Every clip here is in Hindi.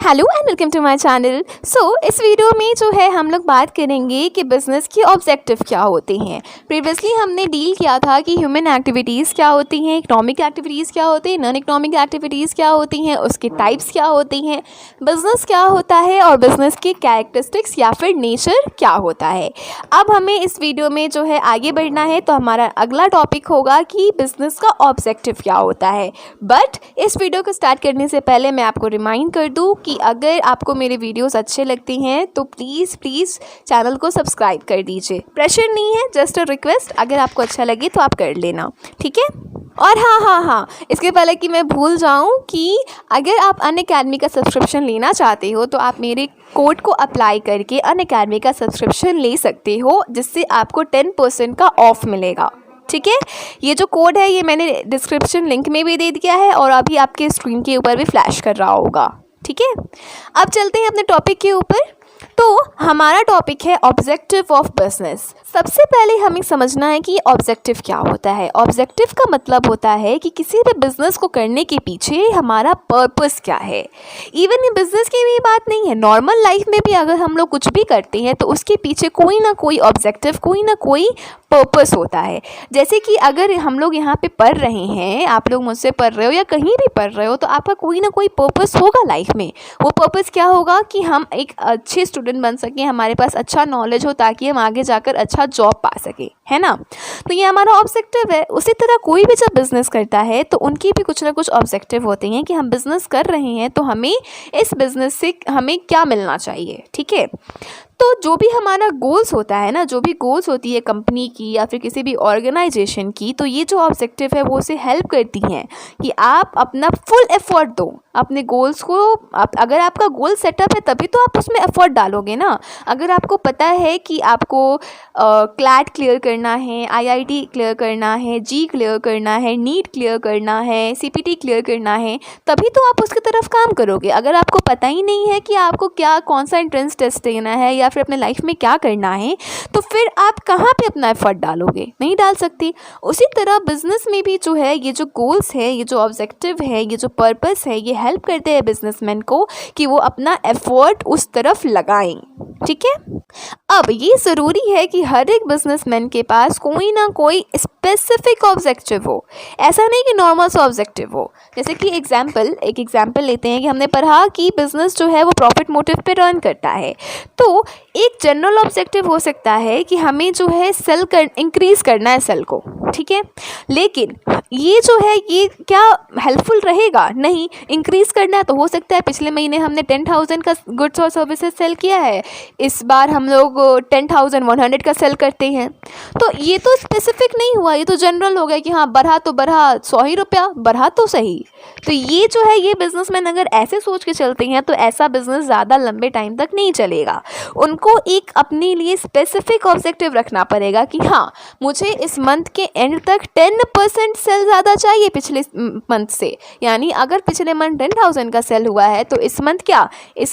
Hello and welcome to my channel. इस वीडियो में जो है हम लोग बात करेंगे कि बिज़नेस के ऑब्जेक्टिव क्या होते हैं। प्रीवियसली हमने डील किया था कि ह्यूमन एक्टिविटीज़ क्या होती हैं, इकोनॉमिक एक्टिविटीज़ क्या होती हैं, नॉन इकोनॉमिक एक्टिविटीज़ क्या होती हैं, उसके टाइप्स क्या होती हैं, बिज़नेस क्या होता है और बिज़नेस की कैरेक्टरिस्टिक्स या फिर नेचर क्या होता है। अब हमें इस वीडियो में जो है आगे बढ़ना है, तो हमारा अगला टॉपिक होगा कि बिज़नेस का ऑब्जेक्टिव क्या होता है। बट इस वीडियो को स्टार्ट करने से पहले मैं आपको रिमाइंड कर दूँ कि अगर आपको मेरे वीडियोस अच्छे लगते हैं तो प्लीज़ चैनल को सब्सक्राइब कर दीजिए। प्रेशर नहीं है, जस्ट अ रिक्वेस्ट। अगर आपको अच्छा लगे तो आप कर लेना, ठीक है। और हाँ, इसके पहले कि मैं भूल जाऊं कि अगर आप अनअकैडमी का सब्सक्रिप्शन लेना चाहते हो तो आप मेरे कोड को अप्लाई करके अनअकैडमी का सब्सक्रिप्शन ले सकते हो, जिससे आपको 10% का ऑफ मिलेगा, ठीक है। ये जो कोड है ये मैंने डिस्क्रिप्शन लिंक में भी दे दिया है और अभी आपके स्क्रीन के ऊपर भी फ्लैश कर रहा होगा, ठीक है। अब चलते हैं अपने टॉपिक के ऊपर। तो हमारा टॉपिक है ऑब्जेक्टिव ऑफ बिजनेस। सबसे पहले हमें समझना है कि ऑब्जेक्टिव क्या होता है। ऑब्जेक्टिव का मतलब होता है कि किसी भी बिज़नेस को करने के पीछे हमारा पर्पस क्या है। इवन ये बिज़नेस की भी बात नहीं है, नॉर्मल लाइफ में भी अगर हम लोग कुछ भी करते हैं तो उसके पीछे कोई ना कोई ऑब्जेक्टिव, कोई ना कोई पर्पस होता है। जैसे कि अगर हम लोग यहाँ पे पढ़ रहे हैं, आप लोग मुझसे पढ़ रहे हो या कहीं भी पढ़ रहे हो, तो आपका कोई ना कोई पर्पस होगा लाइफ में। वो पर्पस क्या होगा कि हम एक अच्छे स्टूडेंट बन सकें, हमारे पास अच्छा नॉलेज हो ताकि हम आगे जाकर अच्छा जॉब पा सकें, है ना। तो ये हमारा ऑब्जेक्टिव है। उसी तरह कोई भी जब बिज़नेस करता है तो उनकी भी कुछ ना कुछ ऑब्जेक्टिव होते हैं कि हम बिज़नेस कर रहे हैं तो हमें इस बिज़नेस से हमें क्या मिलना चाहिए, ठीक है। तो जो भी हमारा गोल्स होता है ना, जो भी गोल्स होती है कंपनी की या फिर किसी भी ऑर्गेनाइजेशन की, तो ये जो ऑब्जेक्टिव है वो उसे हेल्प करती हैं कि आप अपना फुल एफर्ट दो अपने गोल्स को। अगर आपका गोल सेटअप है तभी तो आप उसमें एफर्ट डालोगे ना। अगर आपको पता है कि आपको क्लैट क्लियर करना है, आईआईटी क्लियर करना है, जी क्लियर करना है, नीट क्लियर करना है, सीपीटी क्लियर करना है, तभी तो आप उसकी तरफ काम करोगे। अगर आपको पता ही नहीं है कि आपको कौन सा एंट्रेंस टेस्ट देना है या फिर अपने लाइफ में क्या करना है, तो फिर आप कहाँ पे अपना एफर्ट डालोगे? नहीं डाल सकते। उसी तरह बिजनेस में भी जो है ये जो गोल्स है, ये जो ऑब्जेक्टिव है, ये जो पर्पस है, ये हेल्प करते हैं बिजनेसमैन को कि वो अपना एफर्ट उस तरफ लगाएं, ठीक है। अब ये ज़रूरी है कि हर एक बिजनेसमैन के पास कोई ना कोई स्पेसिफिक ऑब्जेक्टिव हो। ऐसा नहीं कि नॉर्मल सा ऑब्जेक्टिव हो। जैसे कि एक एग्जांपल लेते हैं कि हमने पढ़ा कि बिज़नेस जो है वो प्रॉफिट मोटिव पे रन करता है। तो एक जनरल ऑब्जेक्टिव हो सकता है कि हमें जो है इंक्रीज़ करना है सेल को, ठीक है। लेकिन ये जो है ये क्या हेल्पफुल रहेगा? नहीं। इंक्रीज़ करना है तो हो सकता है पिछले महीने हमने 10,000 का गुड्स और सर्विसेज सेल किया है, इस बार हम लोग 10,100 का सेल करते हैं। तो ये तो स्पेसिफिक नहीं हुआ, ये तो जनरल हो गया कि हाँ बढ़ा तो बढ़ा 100 ही रुपया, बढ़ा तो सही। तो ये जो है ये बिजनेसमैन अगर ऐसे सोच के चलते हैं तो ऐसा बिजनेस ज़्यादा लंबे टाइम तक नहीं चलेगा। उनको एक अपने लिए स्पेसिफिक ऑब्जेक्टिव रखना पड़ेगा कि हाँ मुझे इस मंथ के एंड तक 10% सेल ज़्यादा चाहिए पिछले मंथ से। यानी अगर पिछले मंथ 10,000 का सेल हुआ है तो इस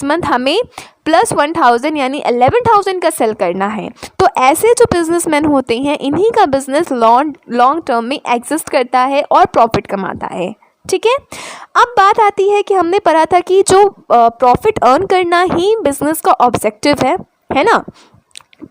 मंथ हमें प्लस 1,000 यानी 11,000 का सेल करना है। तो ऐसे जो बिजनेसमैन होते हैं इन्हीं का बिजनेस लॉन्ग टर्म में एग्जिस्ट करता है और प्रॉफिट कमाता है, ठीक है। अब बात आती है कि हमने पढ़ा था कि जो प्रॉफिट अर्न करना ही बिजनेस का ऑब्जेक्टिव है ना।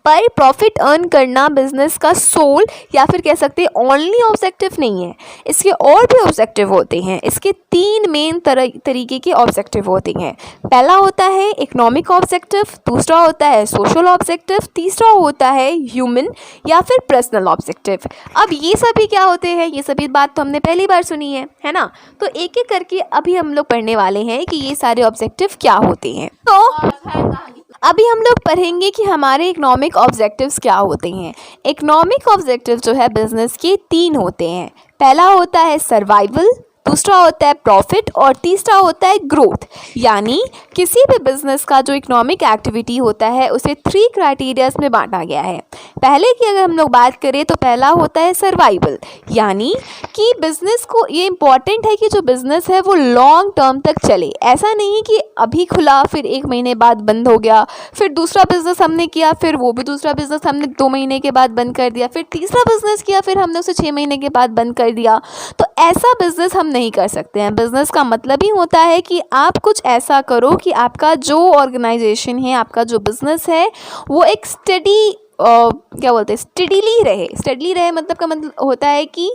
पर प्रॉफिट अर्न करना बिजनेस का सोल या फिर कह सकते हैं ओनली ऑब्जेक्टिव नहीं है। इसके और भी ऑब्जेक्टिव होते हैं। इसके 3 मेन तरीके के ऑब्जेक्टिव होते हैं। पहला होता है इकोनॉमिक ऑब्जेक्टिव, दूसरा होता है सोशल ऑब्जेक्टिव, तीसरा होता है ह्यूमन या फिर पर्सनल ऑब्जेक्टिव। अब ये सभी क्या होते हैं? ये सभी बात तो हमने पहली बार सुनी है ना। तो एक एक करके अभी हम लोग पढ़ने वाले हैं कि ये सारे ऑब्जेक्टिव क्या होते हैं। तो अभी हम लोग पढ़ेंगे कि हमारे इकोनॉमिक ऑब्जेक्टिव्स क्या होते हैं। इकोनॉमिक ऑब्जेक्टिव जो है बिजनेस के 3 होते हैं। पहला होता है सर्वाइवल, दूसरा होता है प्रॉफिट और तीसरा होता है ग्रोथ। यानी किसी भी बिजनेस का जो इकोनॉमिक एक्टिविटी होता है उसे 3 क्राइटेरियाज में बांटा गया है। पहले की अगर हम लोग बात करें तो पहला होता है सर्वाइवल, यानी कि बिजनेस को ये इम्पॉर्टेंट है कि जो बिजनेस है वो लॉन्ग टर्म तक चले। ऐसा नहीं कि अभी खुला फिर 1 महीने बाद बंद हो गया, फिर दूसरा बिजनेस हमने किया फिर वो भी दूसरा बिजनेस हमने 2 महीने के बाद बंद कर दिया, फिर तीसरा बिजनेस किया फिर हमने उसे 6 महीने के बाद बंद कर दिया। तो ऐसा बिजनेस हम नहीं कर सकते हैं। बिज़नेस का मतलब ही होता है कि आप कुछ ऐसा करो कि आपका जो ऑर्गेनाइजेशन है, आपका जो बिज़नेस है, वो एक स्टडी क्या बोलते हैं, स्टडीली रहे मतलब का मतलब होता है कि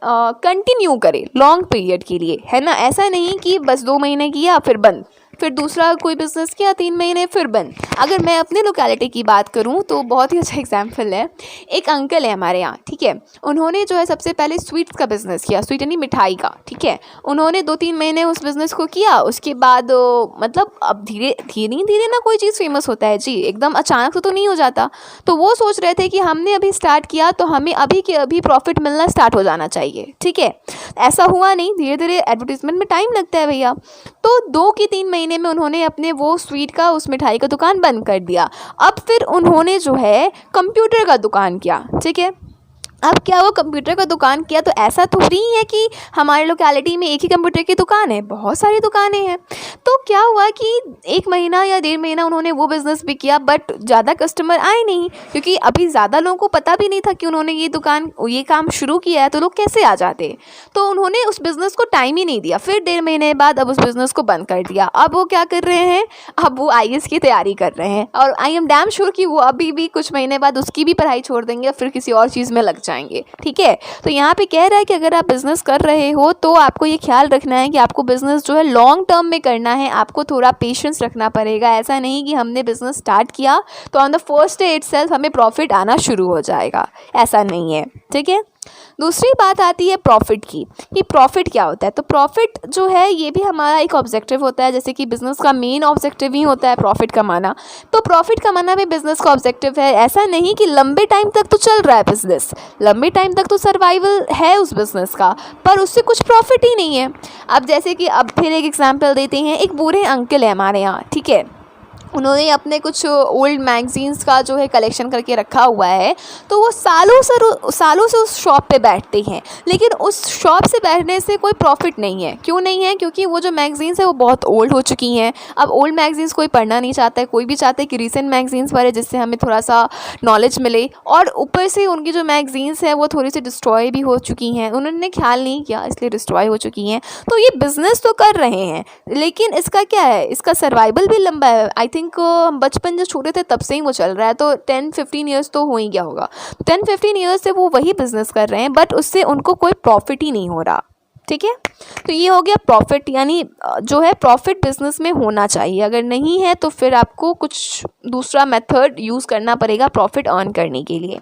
कंटिन्यू करे लॉन्ग पीरियड के लिए, है ना। ऐसा नहीं कि बस 2 महीने किया फिर बंद, फिर दूसरा कोई बिज़नेस किया 3 महीने फिर बंद। अगर मैं अपने लोकेलिटी की बात करूं तो बहुत ही अच्छा एग्जांपल है। एक अंकल है हमारे यहाँ, ठीक है। उन्होंने जो है सबसे पहले स्वीट्स का बिज़नेस किया, स्वीट यानी मिठाई का, ठीक है। उन्होंने 2-3 महीने उस बिज़नेस को किया, उसके बाद मतलब अब धीरे धीरे ना कोई चीज़ फेमस होता है जी, एकदम अचानक से तो नहीं हो जाता। तो वो सोच रहे थे कि हमने अभी स्टार्ट किया तो हमें अभी के अभी प्रॉफिट मिलना स्टार्ट हो जाना चाहिए, ठीक है। ऐसा हुआ नहीं, धीरे धीरे एडवर्टीजमेंट में टाइम लगता है भैया। तो 2 कि 3 महीने में उन्होंने अपने वो स्वीट का, उस मिठाई का दुकान बंद कर दिया। अब फिर उन्होंने जो है कंप्यूटर का दुकान किया, ठीक है। अब क्या वो कंप्यूटर का दुकान किया तो ऐसा तो नहीं है कि हमारे लोकेलिटी में एक ही कंप्यूटर की दुकान है, बहुत सारी दुकानें हैं। तो क्या हुआ कि 1 महीना या 1.5 महीना उन्होंने वो बिज़नेस भी किया, बट ज़्यादा कस्टमर आए नहीं, क्योंकि अभी ज़्यादा लोगों को पता भी नहीं था कि उन्होंने ये काम शुरू किया है, तो लोग कैसे आ जाते। तो उन्होंने उस बिज़नेस को टाइम ही नहीं दिया। फिर 1.5 महीने बाद अब उस बिज़नेस को बंद कर दिया। अब वो क्या कर रहे हैं, अब वो IAS की तैयारी कर रहे हैं, और आई एम डैम श्योर कि वो अभी भी कुछ महीने बाद उसकी भी पढ़ाई छोड़ देंगे, फिर किसी और चीज़ में लग जाएंगे, ठीक है। तो यहाँ पे कह रहा है कि अगर आप बिज़नेस कर रहे हो तो आपको ये ख्याल रखना है कि आपको बिज़नेस जो है लॉन्ग टर्म में करना है, आपको थोड़ा पेशेंस रखना पड़ेगा। ऐसा नहीं कि हमने बिज़नेस स्टार्ट किया तो on the first day itself हमें प्रॉफिट आना शुरू हो जाएगा, ऐसा नहीं है, ठीक है। दूसरी बात आती है प्रॉफिट की, कि प्रॉफिट क्या होता है। तो प्रॉफिट जो है ये भी हमारा एक ऑब्जेक्टिव होता है, जैसे कि बिज़नेस का मेन ऑब्जेक्टिव ही होता है प्रॉफिट कमाना। तो प्रॉफिट कमाना भी बिज़नेस का ऑब्जेक्टिव है। ऐसा नहीं कि लंबे टाइम तक तो चल रहा है बिज़नेस, लंबे टाइम तक तो सर्वाइवल है उस बिज़नेस का, पर उससे कुछ प्रॉफिट ही नहीं है। अब जैसे कि अब फिर एक एग्जाम्पल देते हैं। एक बूढ़े अंकल है हमारे यहाँ, ठीक है। उन्होंने अपने कुछ ओल्ड मैगज़ीन्स का जो है कलेक्शन करके रखा हुआ है। तो वो सालों से उस शॉप पे बैठते हैं, लेकिन उस शॉप से बैठने से कोई प्रॉफिट नहीं है। क्यों नहीं है? क्योंकि वो जो मैगज़ीन्स है वो बहुत ओल्ड हो चुकी हैं। अब ओल्ड मैगज़ीन्स कोई पढ़ना नहीं चाहता है, कोई भी चाहता है कि रीसेंट मैगज़ीन्स पढ़े जिससे हमें थोड़ा सा नॉलेज मिले। और ऊपर से उनकी जो मैगज़ीन्स हैं वो थोड़ी सी डिस्ट्रॉय भी हो चुकी हैं, उन्होंने ख्याल नहीं किया इसलिए डिस्ट्रॉय हो चुकी हैं। तो ये बिज़नेस तो कर रहे हैं, लेकिन इसका क्या है, इसका सर्वाइवल भी लंबा है। आई थिंक हम बचपन जब छोटे थे तब से ही वो चल रहा है, तो 10-15 ईयर्स तो हो ही गया होगा। 10-15 ईयर्स से वो वही बिज़नेस कर रहे हैं, बट उससे उनको कोई प्रॉफिट ही नहीं हो रहा, ठीक है। तो ये हो गया प्रॉफिट, यानी जो है प्रॉफिट बिजनेस में होना चाहिए। अगर नहीं है तो फिर आपको कुछ दूसरा मेथड यूज़ करना पड़ेगा प्रॉफिट अर्न करने के लिए।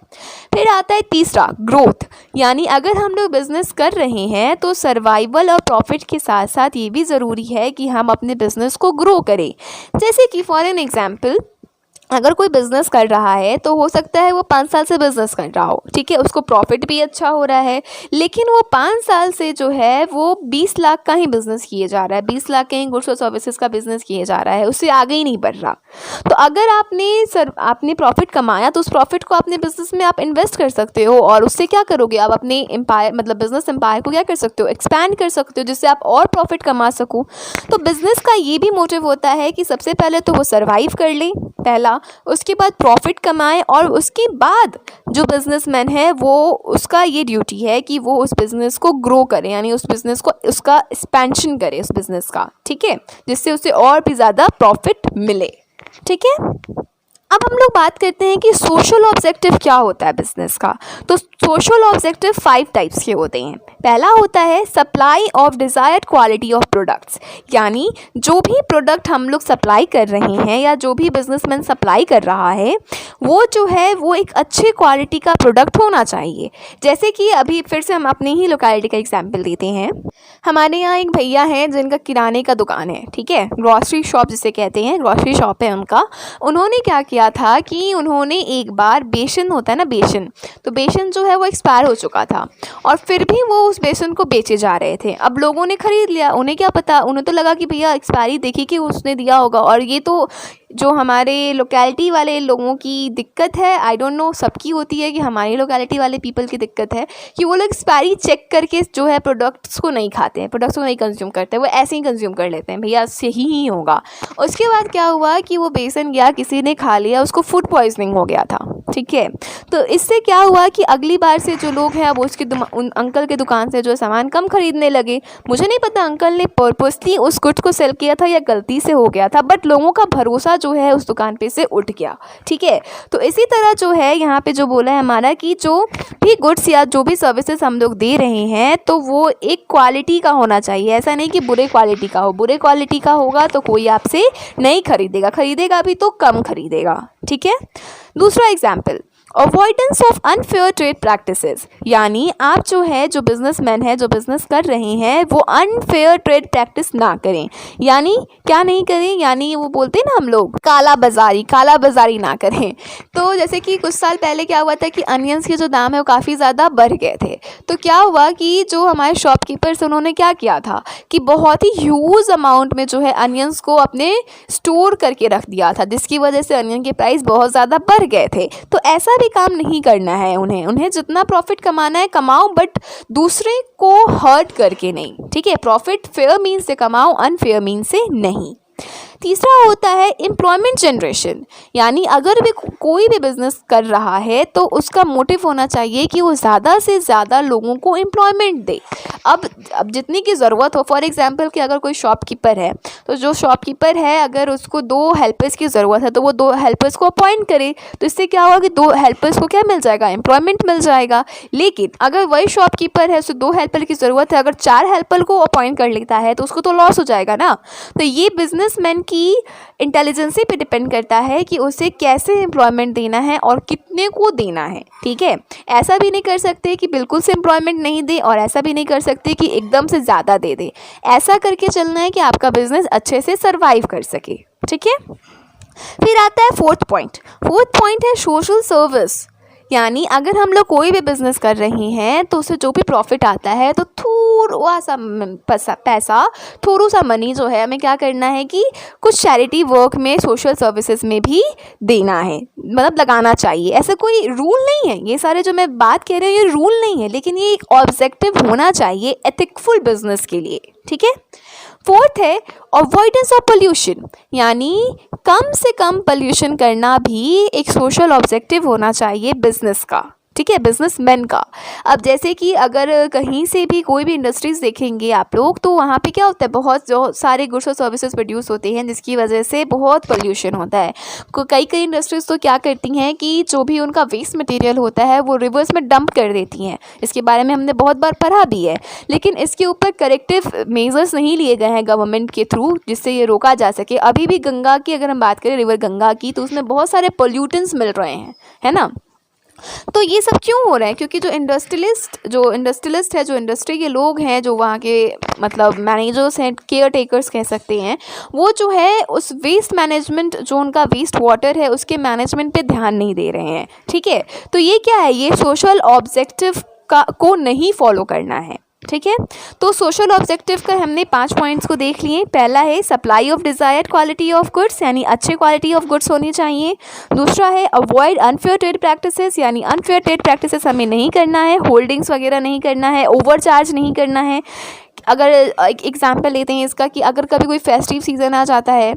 फिर आता है तीसरा, ग्रोथ। यानी अगर हम लोग बिज़नेस कर रहे हैं तो सर्वाइवल और प्रॉफिट के साथ साथ ये भी ज़रूरी है कि हम अपने बिज़नेस को ग्रो करें। जैसे कि फॉर एन एग्जाम्पल, अगर कोई बिज़नेस कर रहा है तो हो सकता है वो 5 साल से बिज़नेस कर रहा हो, ठीक है, उसको प्रॉफिट भी अच्छा हो रहा है, लेकिन वो 5 साल से जो है वो 20 लाख का ही बिज़नेस किए जा रहा है, 20 लाख के ही गुड्स और सर्विसेज का बिज़नेस किए जा रहा है, उससे आगे ही नहीं बढ़ रहा। तो अगर आपने प्रॉफिट कमाया तो उस प्रॉफिट को अपने बिज़नेस में आप इन्वेस्ट कर सकते हो, और उससे क्या करोगे, आप अपने एम्पायर मतलब बिज़नेस एम्पायर को क्या कर सकते हो, एक्सपैंड कर सकते हो, जिससे आप और प्रॉफिट कमा सको। तो बिज़नेस का ये भी मोटिव होता है कि सबसे पहले तो वो सर्वाइव कर ले, पहला, उसके बाद प्रॉफिट कमाएं, और उसके बाद जो बिजनेसमैन है वो उसका ये ड्यूटी है कि वो उस बिज़नेस को ग्रो करे, यानी उस बिज़नेस को उसका एक्सपेंशन करे उस बिज़नेस का, ठीक है, जिससे उसे और भी ज़्यादा प्रॉफिट मिले, ठीक है। अब हम लोग बात करते हैं कि सोशल ऑब्जेक्टिव क्या होता है बिज़नेस का। तो सोशल ऑब्जेक्टिव 5 टाइप्स के होते हैं। पहला होता है supply of desired quality of products, यानी जो भी प्रोडक्ट हम लोग सप्लाई कर रहे हैं या जो भी बिजनेसमैन सप्लाई कर रहा है वो जो है वो एक अच्छे क्वालिटी का प्रोडक्ट होना चाहिए। जैसे कि अभी फिर से हम अपनी ही लोकेलिटी का एग्जाम्पल देते हैं। हमारे यहाँ एक भैया हैं जिनका किराने का दुकान है, ठीक है, ग्रॉसरी शॉप जिसे कहते हैं, ग्रॉसरी शॉप है उनका। उन्होंने क्या किया था कि उन्होंने एक बार बेसन होता है ना, बेसन, तो बेसन जो है वो एक्सपायर हो चुका था, और फिर भी वो उस बेसन को बेचे जा रहे थे। अब लोगों ने ख़रीद लिया, उन्हें क्या पता, उन्हें तो लगा कि भैया एक्सपायरी देखी कि उसने दिया होगा। और ये तो जो हमारे लोकेलिटी वाले लोगों की दिक्कत है, आई डोंट नो सबकी होती है कि हमारी लोकेलिटी वाले पीपल की दिक्कत है कि वो लोग एक्सपायरी चेक करके जो है प्रोडक्ट्स को नहीं खाते हैं, प्रोडक्ट्स को नहीं कंज्यूम करते, वो ऐसे ही कंज्यूम कर लेते हैं, भैया सही ही होगा। उसके बाद क्या हुआ कि वो बेसन गया, किसी ने खा लिया, उसको फूड पॉइजनिंग हो गया था, ठीक है। तो इससे क्या हुआ कि अगली बार से जो लोग हैं अब उसके उन अंकल के दुकान से जो सामान कम खरीदने लगे। मुझे नहीं पता अंकल ने पर्पसली उस गुड्स को सेल किया था या गलती से हो गया था, बट लोगों का भरोसा जो है उस दुकान पे से उठ गया। ठीक है। तो इसी तरह जो है यहाँ पे जो बोला है हमारा कि जो भी गुड्स या जो भी सर्विसेज हम लोग दे रहे हैं तो वो एक क्वालिटी का होना चाहिए। ऐसा नहीं कि बुरे क्वालिटी का हो। बुरे क्वालिटी का होगा तो कोई आपसे नहीं खरीदेगा, खरीदेगा भी तो कम खरीदेगा। ठीक है। दूसरा example, avoidance of unfair trade practices, यानी आप जो है जो बिजनेसमैन है जो बिजनेस कर रहे हैं वो अनफेयर ट्रेड प्रैक्टिस ना करें। यानी क्या नहीं करें, यानी वो बोलते हैं ना हम लोग काला बाजारी ना करें। तो जैसे कि कुछ साल पहले क्या हुआ था कि अनियंस के जो दाम है वो काफ़ी ज़्यादा बढ़ गए थे। तो क्या हुआ कि जो हमारे शॉपकीपर्स उन्होंने क्या किया था कि बहुत ही ह्यूज अमाउंट में जो है अनियंस को अपने स्टोर करके रख दिया था, जिसकी वजह से अनियन के प्राइस बहुत ज़्यादा बढ़ गए थे। तो ऐसा भी काम नहीं करना है उन्हें जितना प्रॉफिट कमाना है कमाओ, बट दूसरे को हर्ट करके नहीं। ठीक है। प्रॉफिट फेयर मीन से कमाओ, अनफेयर मीन से नहीं। तीसरा होता है एम्प्लॉयमेंट जनरेशन, यानी अगर भी कोई भी बिजनेस कर रहा है तो उसका मोटिव होना चाहिए कि वो ज़्यादा से ज़्यादा लोगों को एम्प्लॉयमेंट दे। अब जितनी की ज़रूरत हो। फॉर एग्जांपल कि अगर कोई शॉपकीपर है तो जो शॉपकीपर है अगर उसको 2 हेल्पर्स की ज़रूरत है तो वो 2 हेल्पर्स को अपॉइंट करे। तो इससे क्या होगा कि 2 हेल्पर्स को क्या मिल जाएगा, एम्प्लॉयमेंट मिल जाएगा। लेकिन अगर वही शॉपकीपर है उसे 2 हेल्पर की ज़रूरत है, अगर 4 हेल्पर को अपॉइंट कर लेता है तो उसको तो लॉस हो जाएगा ना। तो ये बिजनेसमैन की इंटेलिजेंसी पे डिपेंड करता है कि उसे कैसे एम्प्लॉयमेंट देना है और कितने को देना है। ठीक है। ऐसा भी नहीं कर सकते कि बिल्कुल से एम्प्लॉयमेंट नहीं दे और ऐसा भी नहीं कर सकते कि एकदम से ज़्यादा दे दे। ऐसा करके चलना है कि आपका बिजनेस अच्छे से सर्वाइव कर सके। ठीक है। फिर आता है फोर्थ पॉइंट है सोशल सर्विस, यानी अगर हम लोग कोई भी बिज़नेस कर रहे हैं तो उससे जो भी प्रॉफिट आता है तो थोड़ा सा पैसा थोड़ा सा मनी जो है हमें क्या करना है कि कुछ चैरिटी वर्क में, सोशल सर्विसेज में भी देना है, मतलब लगाना चाहिए। ऐसा कोई रूल नहीं है, ये सारे जो मैं बात कह रही हूँ ये रूल नहीं है, लेकिन ये एक ऑब्जेक्टिव होना चाहिए एथिकफुल बिजनेस के लिए। ठीक है। फोर्थ है अवॉइडेंस ऑफ पोल्यूशन, यानी कम से कम पोल्यूशन करना भी एक सोशल ऑब्जेक्टिव होना चाहिए बिजनेस का। ठीक है, बिजनेसमैन का। अब जैसे कि अगर कहीं से भी कोई भी इंडस्ट्रीज़ देखेंगे आप लोग तो वहाँ पे क्या होता है, बहुत जो सारे गुड्स और सर्विसेज प्रोड्यूस होते हैं जिसकी वजह से बहुत पोल्यूशन होता है। कई इंडस्ट्रीज़ तो क्या करती हैं कि जो भी उनका वेस्ट मटेरियल होता है वो रिवर्स में डंप कर देती हैं। इसके बारे में हमने बहुत बार पढ़ा भी है, लेकिन इसके ऊपर करेक्टिव मेजर्स नहीं लिए गए हैं गवर्नमेंट के थ्रू जिससे ये रोका जा सके। अभी भी गंगा की अगर हम बात करें, रिवर गंगा की, तो उसमें बहुत सारे पोल्यूटेंट्स मिल रहे हैं, है ना। तो ये सब क्यों हो रहा है, क्योंकि जो इंडस्ट्रियलिस्ट है, जो इंडस्ट्री के लोग हैं, जो वहाँ के मतलब मैनेजर्स हैं, केयर टेकर्स कह सकते हैं, वो जो है उस वेस्ट मैनेजमेंट, जो उनका वेस्ट वाटर है उसके मैनेजमेंट पे ध्यान नहीं दे रहे हैं। ठीक है। तो ये क्या है, ये सोशल ऑब्जेक्टिव को नहीं फॉलो करना है। ठीक है। तो सोशल ऑब्जेक्टिव का हमने 5 पॉइंट्स को देख लिए। पहला है supply of desired quality of goods, यानी अच्छे क्वालिटी ऑफ गुड्स होनी चाहिए। दूसरा है अवॉइड अनफेयर ट्रेड प्रैक्टिसेस, यानी अनफेयर ट्रेड प्रैक्टिसेस हमें नहीं करना है, होल्डिंग्स वगैरह नहीं करना है, ओवरचार्ज नहीं करना है। अगर एक एग्जांपल लेते हैं इसका कि अगर कभी कोई फेस्टिव सीज़न आ जाता है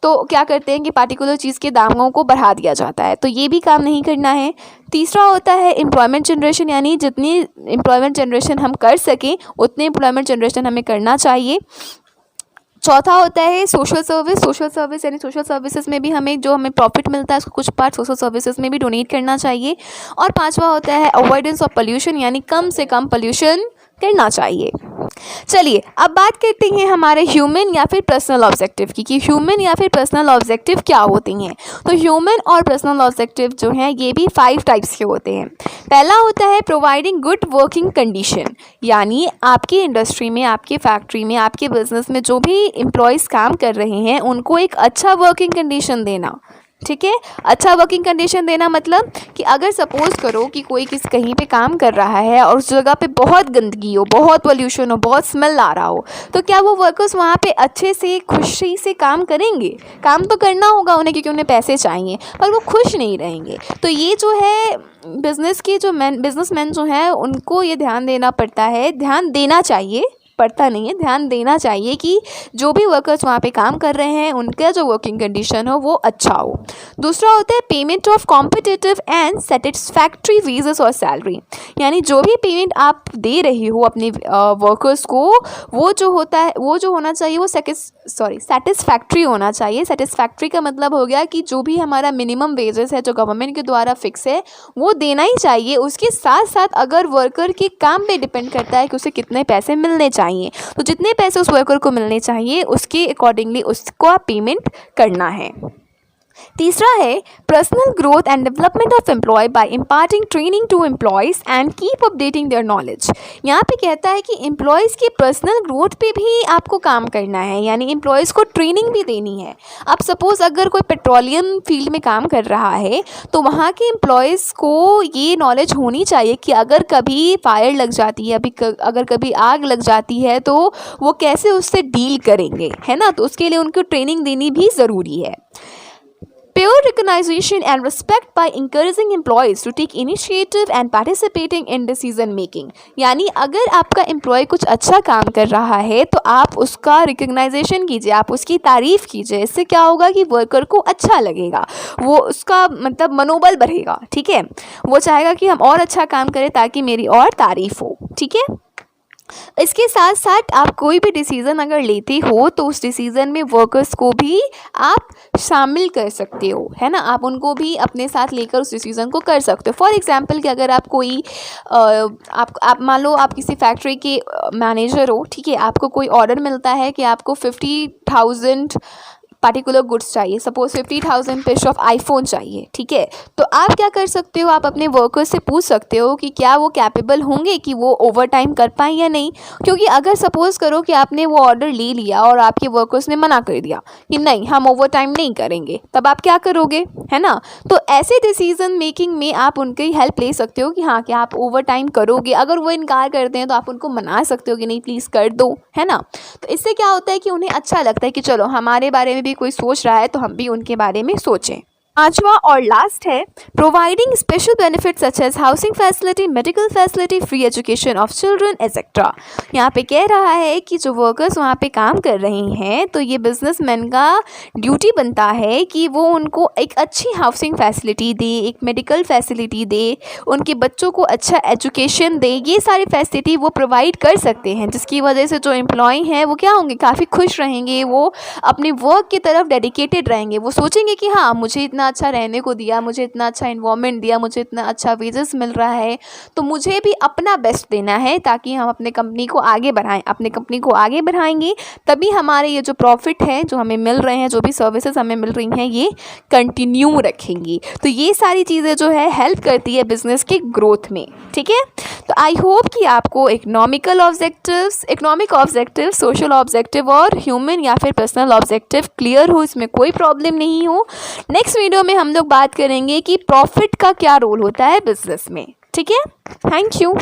तो क्या करते हैं कि पार्टिकुलर चीज़ के दामों को बढ़ा दिया जाता है, तो ये भी काम नहीं करना है। तीसरा होता है एम्प्लॉयमेंट जनरेशन, यानी जितनी एम्प्लॉयमेंट जनरेशन हम कर सकें उतने एम्प्लॉयमेंट जनरेशन हमें करना चाहिए। चौथा होता है सोशल सर्विस, यानी सोशल सर्विसेज में भी हमें जो हमें प्रॉफिट मिलता है उसको कुछ पार्ट सोशल सर्विसेज में भी डोनेट करना चाहिए। और पांचवा होता है अवॉइडेंस ऑफ पोल्यूशन, यानी कम से कम पोल्यूशन करना चाहिए। चलिए अब बात करते हैं हमारे ह्यूमन या फिर पर्सनल ऑब्जेक्टिव की, कि ह्यूमन या फिर पर्सनल ऑब्जेक्टिव क्या होती हैं। तो ह्यूमन और पर्सनल ऑब्जेक्टिव जो हैं ये भी 5 टाइप्स के होते हैं। पहला होता है प्रोवाइडिंग गुड वर्किंग कंडीशन, यानी आपकी इंडस्ट्री में, आपकी फैक्ट्री में, आपके बिजनेस में जो भी एम्प्लॉयज़ काम कर रहे हैं उनको एक अच्छा वर्किंग कंडीशन देना। ठीक है। अच्छा वर्किंग कंडीशन देना मतलब कि अगर सपोज़ करो कि कोई कहीं पे काम कर रहा है और उस जगह पे बहुत गंदगी हो, बहुत पोल्यूशन हो, बहुत स्मेल आ रहा हो, तो क्या वो वर्कर्स वहाँ पे अच्छे से खुशी से काम करेंगे? काम तो करना होगा उन्हें क्योंकि उन्हें पैसे चाहिए, पर वो खुश नहीं रहेंगे। तो ये जो है बिज़नेस के जो बिजनेसमैन जो हैं उनको ये ध्यान देना पड़ता है, ध्यान देना चाहिए, पड़ता नहीं है, ध्यान देना चाहिए कि जो भी वर्कर्स वहाँ पे काम कर रहे हैं उनका जो वर्किंग कंडीशन हो वो अच्छा हो। दूसरा होता है payment of competitive and satisfactory wages और सैलरी, यानी जो भी पेमेंट आप दे रहे हो अपने वर्कर्स को वो जो होना चाहिए वो सेटिस्फैक्ट्री होना चाहिए। सेटिस्फैक्ट्री का मतलब हो गया कि जो भी हमारा मिनिमम वेजेस है जो गवर्नमेंट के द्वारा फिक्स है वो देना ही चाहिए। उसके साथ साथ अगर वर्कर के काम पे डिपेंड करता है कि उसे कितने पैसे मिलने चाहिए, तो जितने पैसे उस वर्कर को मिलने चाहिए उसके अकॉर्डिंगली उसको पेमेंट करना है। तीसरा है personal growth and development of employee by imparting training to employees and keep updating their knowledge. यहाँ पे कहता है कि एम्प्लॉयज़ की पर्सनल ग्रोथ पे भी आपको काम करना है, यानी एम्प्लॉयज़ को ट्रेनिंग भी देनी है। अब सपोज़ अगर कोई पेट्रोलियम फील्ड में काम कर रहा है तो वहाँ के एम्प्लॉयज़ को ये नॉलेज होनी चाहिए कि अगर कभी फायर लग जाती है, अगर कभी आग लग जाती है तो वो कैसे उससे डील करेंगे, है ना। तो उसके लिए उनको ट्रेनिंग देनी भी ज़रूरी है। Pure recognition and respect by encouraging employees to take initiative and participating in decision making, यानी अगर आपका एम्प्लॉय कुछ अच्छा काम कर रहा है तो आप उसका रिकग्नाइजेशन कीजिए, आप उसकी तारीफ़ कीजिए। इससे क्या होगा कि वर्कर को अच्छा लगेगा, वो उसका मतलब मनोबल बढ़ेगा, ठीक है। वो चाहेगा कि हम और अच्छा काम करें ताकि मेरी और तारीफ़ हो, ठीक है। इसके साथ साथ आप कोई भी डिसीज़न अगर लेते हो तो उस डिसीज़न में वर्कर्स को भी आप शामिल कर सकते हो, है ना। आप उनको भी अपने साथ लेकर उस डिसीज़न को कर सकते हो। फॉर एग्जांपल कि अगर आप कोई आप मान लो आप किसी फैक्ट्री के मैनेजर हो, ठीक है। आपको कोई ऑर्डर मिलता है कि आपको 50,000 पार्टिकुलर गुड्स चाहिए, सपोज 50,000 पीस ऑफ आईफोन चाहिए, ठीक है। तो आप क्या कर सकते हो, आप अपने वर्कर्स से पूछ सकते हो कि क्या वो कैपेबल होंगे कि वो ओवर टाइम कर पाएँ या नहीं। क्योंकि अगर सपोज़ करो कि आपने वो ऑर्डर ले लिया और आपके वर्कर्स ने मना कर दिया कि नहीं हम ओवर टाइम नहीं करेंगे, तब आप क्या करोगे, है ना। तो ऐसे डिसीजन मेकिंग में आप उनकी हेल्प ले सकते हो कि हाँ क्या आप ओवर टाइम करोगे। अगर वो इनकार करते हैं तो आप उनको मना सकते हो कि नहीं प्लीज़ कर दो, है ना। तो इससे क्या होता है कि उन्हें अच्छा लगता है कि चलो हमारे बारे में भी कोई सोच रहा है तो हम भी उनके बारे में सोचें। पांचवा और लास्ट है providing special benefit such as housing facility, medical facility, free education of children etcetera. यहाँ पे कह रहा है कि जो वर्कर्स वहाँ पे काम कर रहे हैं तो ये बिजनेसमैन का ड्यूटी बनता है कि वो उनको एक अच्छी हाउसिंग फैसिलिटी दे, एक मेडिकल फैसिलिटी दे, उनके बच्चों को अच्छा एजुकेशन दे। ये सारी फैसिलिटी वो प्रोवाइड कर सकते हैं, जिसकी वजह से जो एम्प्लॉय हैं वो क्या होंगे, काफ़ी खुश रहेंगे, वो अपने वर्क की तरफ डेडिकेटेड रहेंगे। वो सोचेंगे कि हाँ मुझे इतना अच्छा रहने को दिया, मुझे इतना अच्छा इन्वायरमेंट दिया, मुझे इतना अच्छा वेजेस मिल रहा है, तो मुझे भी अपना बेस्ट देना है ताकि हम अपने कंपनी को आगे बढ़ाएं। अपने कंपनी को आगे बढ़ाएंगे तभी हमारे ये जो प्रॉफिट है जो हमें मिल रहे हैं, जो भी सर्विसेज हमें मिल रही हैं ये कंटिन्यू रखेंगी। तो ये सारी चीज़ें जो है हेल्प करती है बिजनेस के ग्रोथ में, ठीक है। तो आई होप कि आपको इकोनॉमिक ऑब्जेक्टिव, सोशल ऑब्जेक्टिव और ह्यूमन या फिर पर्सनल ऑब्जेक्टिव क्लियर हो, इसमें कोई प्रॉब्लम नहीं हो। नेक्स्ट वीडियो में हम लोग बात करेंगे कि प्रॉफिट का क्या रोल होता है बिजनेस में, ठीक है। Thank you.